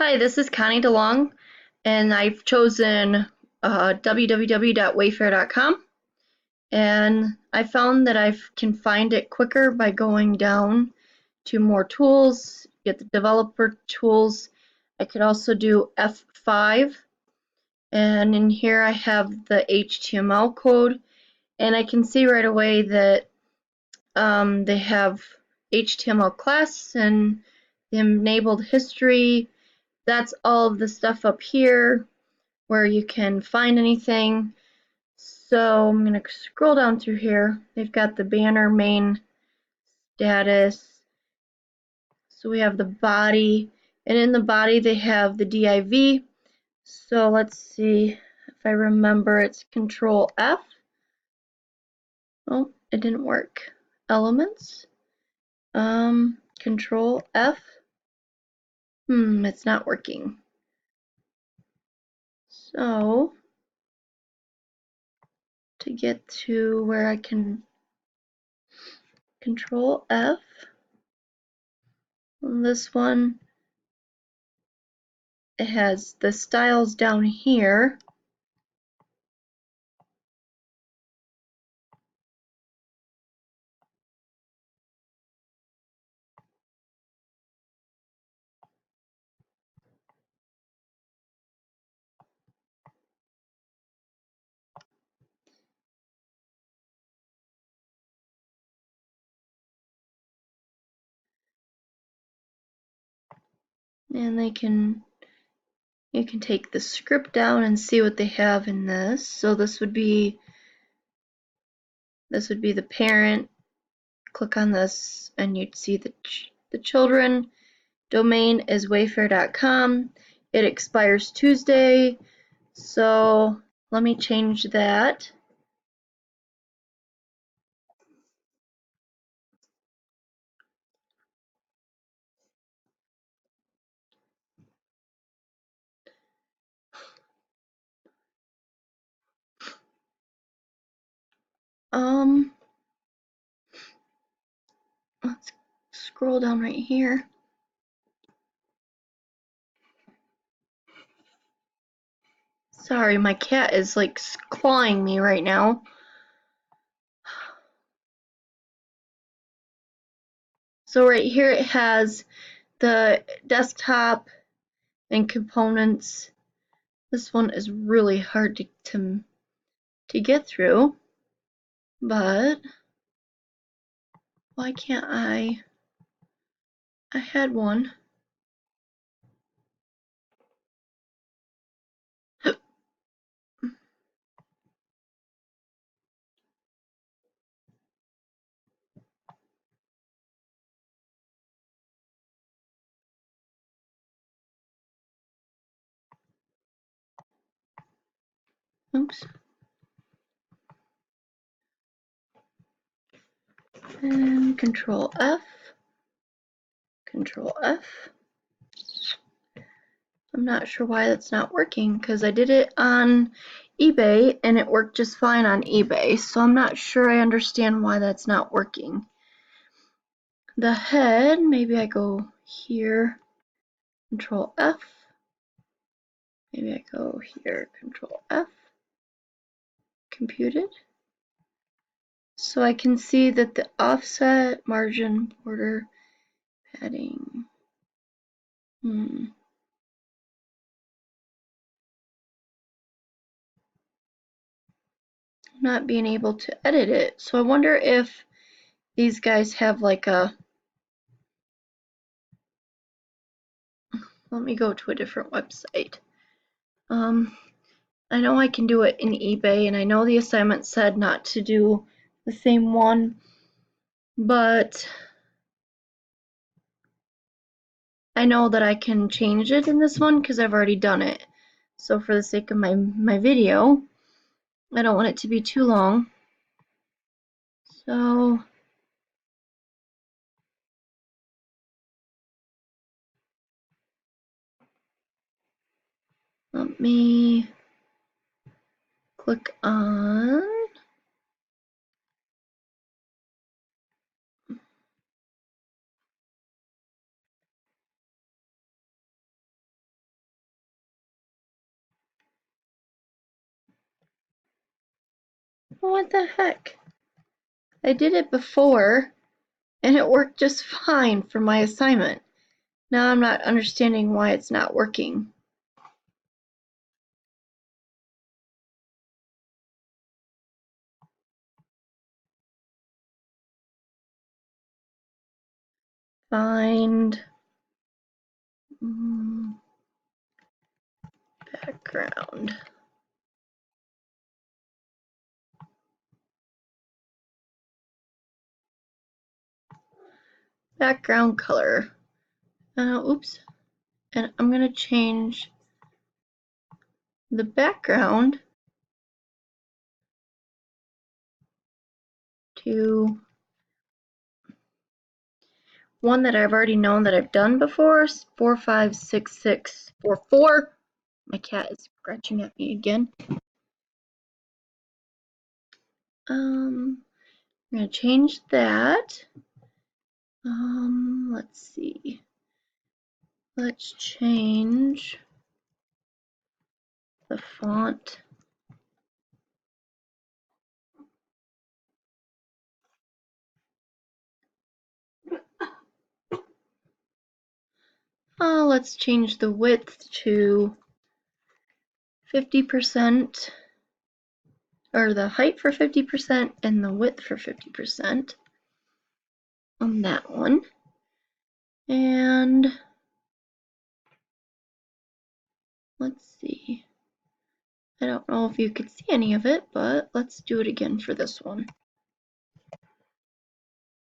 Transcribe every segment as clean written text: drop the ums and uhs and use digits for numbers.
Hi, this is Connie DeLong, and I've chosen www.wayfair.com, and I found that I can find it quicker by going down to more tools, get the developer tools. I could also do F5, and in here I have the HTML code, and I can see right away that they have HTML class and the enabled history. That's all of the stuff up here where you can find anything. So I'm going to scroll down through here. They've got the banner main status. So we have the body, and in the body they have the div. So let's see if I remember, it's Control F. Oh, it didn't work. Elements. Control F. It's not working. So to get to where I can Control F on this one, it has the styles down here. And you can take the script down and see what they have in this. So this would be the parent. Click on this and you'd see the children. Domain is wayfair.com. It expires Tuesday. So let me change that. Let's scroll down right here. Sorry, my cat is like clawing me right now. So right here it has the desktop and components. This one is really hard to get through, but why can't I had one. Oops. And Control F. Control F. I'm not sure why that's not working because I did it on eBay and it worked just fine on eBay. So I'm not sure I understand why that's not working. The head, maybe I go here, Control F. Maybe I go here, Control F. Computed. So I can see that the offset, margin, border, padding. Not being able to edit it. So I wonder if these guys have like a, let me go to a different website. I know I can do it in eBay, and I know the assignment said not to do the same one, but I know that I can change it in this one because I've already done it. So for the sake of my video, I don't want it to be too long. So let me click on, What the heck? I did it before and it worked just fine for my assignment. Now I'm not understanding why it's not working. Find background. Background color. Oops. And I'm going to change the background to one that I've already known that I've done before, 456644. My cat is scratching at me again. I'm going to change that. Let's see. Let's change the font. Let's change the width to 50%, or the height for 50% and the width for 50% on that one. And let's see. I don't know if you could see any of it, but let's do it again for this one.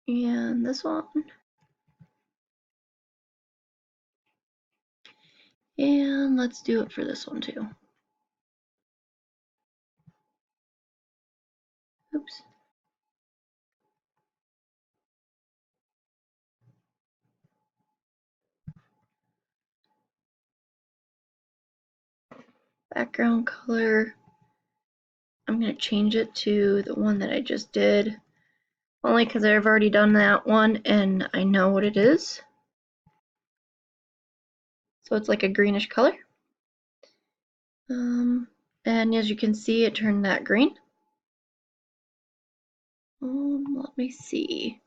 And this one. And let's do it for this one too. Oops. Background color. I'm going to change it to the one that I just did. Only because I've already done that one and I know what it is. So it's like a greenish color. And as you can see, it turned that green. Let me see.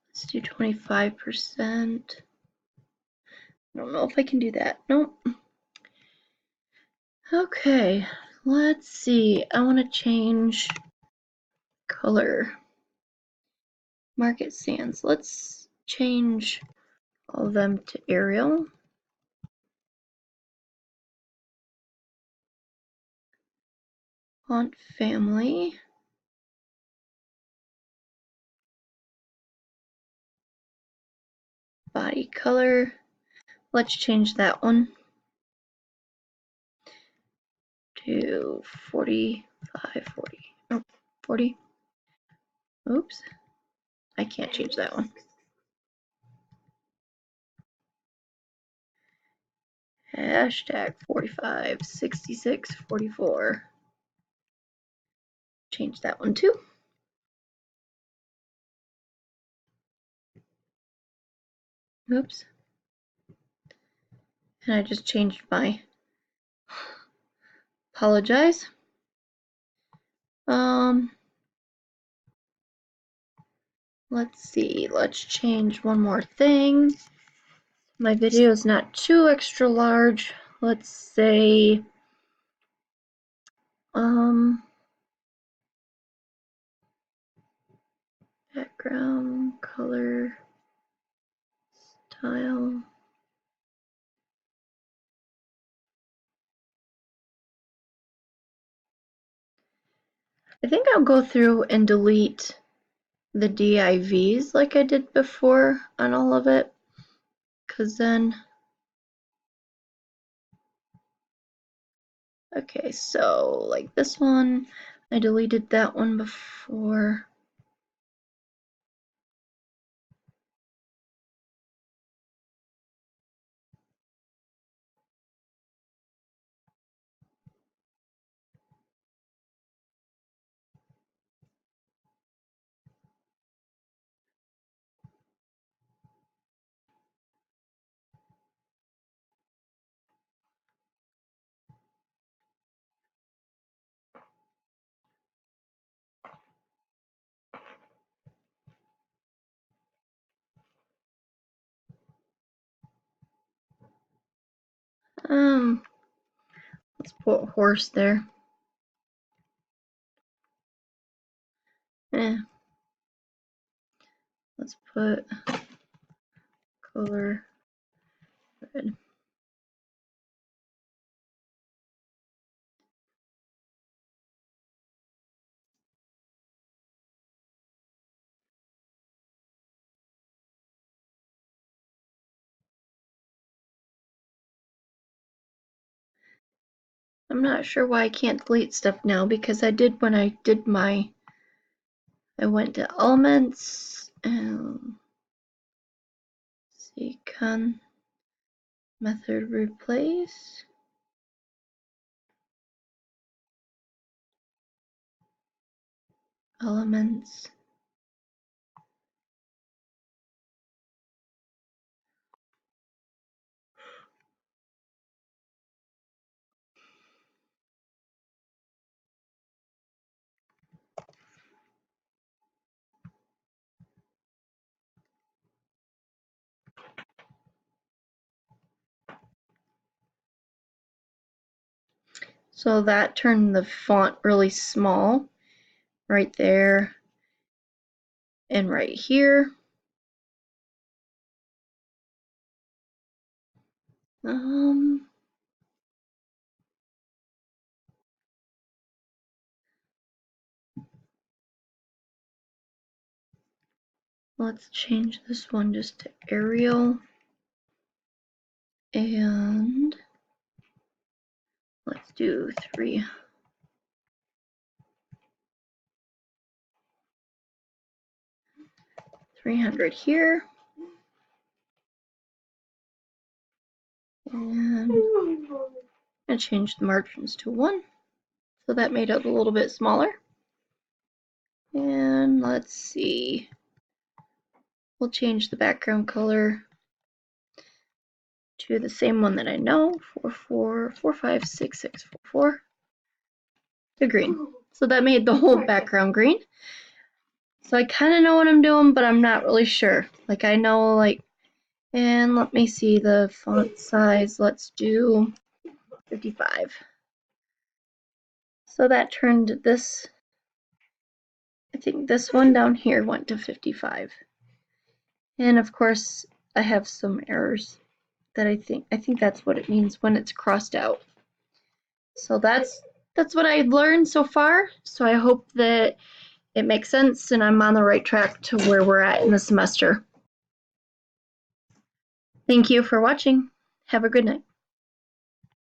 Let's do 25%. I don't know if I can do that. Nope. Okay, let's see. I want to change color. Market Sands. Let's change all of them to Arial. Font family. Body color. Let's change that one to 45, 40. Oh, 40. Oops. I can't change that one. Hashtag 45, 66, 44. Change that one too. Oops. And I just changed my, apologize. Let's see, let's change one more thing. My video is not too extra large. Let's say, background, color, style. I think I'll go through and delete the DIVs like I did before on all of it, because then, okay, so like this one, I deleted that one before. Let's put horse there. Let's put color red. I'm not sure why I can't delete stuff now, because I did when I did my, I went to elements and see con method replace. Elements. So that turned the font really small right there and right here. Let's change this one just to Arial, and let's do 300 here, and I change the margins to 1, so that made it a little bit smaller. And let's see, we'll change the background color to the same one that I know, 44456644, to green. So that made the whole background green. So I kind of know what I'm doing, but I'm not really sure. Like I know, like, and let me see the font size. Let's do 55. So that turned this, I think this one down here went to 55. And of course, I have some errors that I think that's what it means when it's crossed out. So that's what I've learned so far. So I hope that it makes sense and I'm on the right track to where we're at in the semester. Thank you for watching. Have a good night.